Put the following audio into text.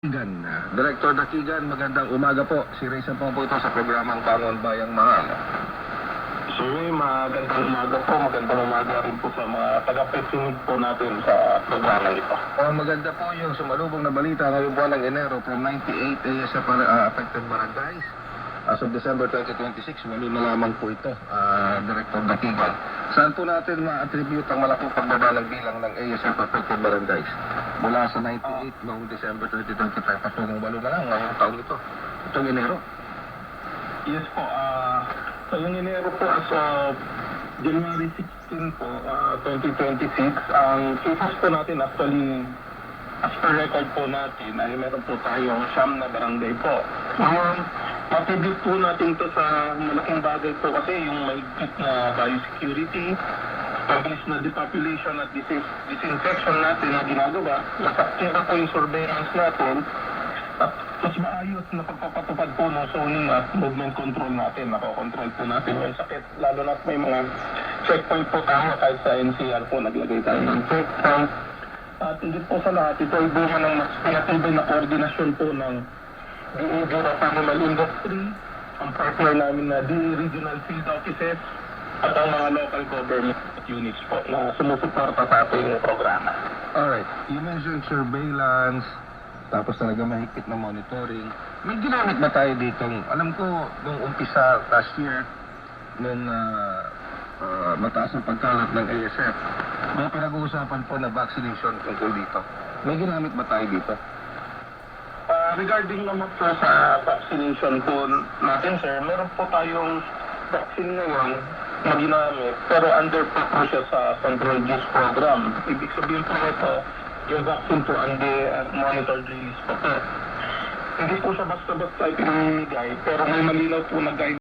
Dakigan. Director Dakigan, magandang umaga po. Si Rayson po ito sa programang Bangon Bayang Mahal. Sir, magandang umaga po. Magandang umaga rin po sa mga taga-pakinig po natin sa programa ito. Maganda po yung sumalubong na balita ngayong buwan ng Enero from 98 ASF affected barangays. As of December 2026, muli na lamang po ito, Director Dakigan. Saan po natin ma-attribute ang malaking pagbaba ng bilang ng ASF affected barangays? Mula sa 98 noong December 2025, patungong 8 na lang ngayong taon ito. Itong Enero. Yes po. So yung Enero po as of January 16 po, 2026, ang cases po natin actually, as per record po natin, ay meron po tayong siyam na barangay po. Ngayon, attribute po natin to sa malaking bagay po kasi yung mahigpit na biosecurity, pabilis na depopulation at disinfection natin na ginagawa, nasaktura po yung surveillance natin, at mas maayos na pagpapatupad po ng zoning at movement control natin. Nakokontrol po natin yung sakit, lalo na may mga checkpoint po tayo kahit sa NCR po naglagay tayo ng checkpoint. At hindi po sa lahat, ito ay bunga ng mas pinatibay na koordinasyon po ng DA of Animal Industry, ang partner namin na DA Regional Field Offices, at ang mga local government units po na sumusuporta sa ating programa. Alright, you mentioned surveillance, tapos talaga mahigpit na monitoring. May ginamit ba tayo dito? Alam ko, nung umpisa last year, nung mataas ang pagkalat ng ASF, may pinag-uusapan po na vaccination tungkol dito. May ginamit ba tayo dito? Regarding naman po sa vaccination po natin, sir, meron po tayong vaccine ngayon na ginamit, pero under po siya sa control use program. Ibig sabihin po ito, yung vaccine po under monitored release po. Hindi po siya basta-basta ipinamimigay, pero may malinaw po na guide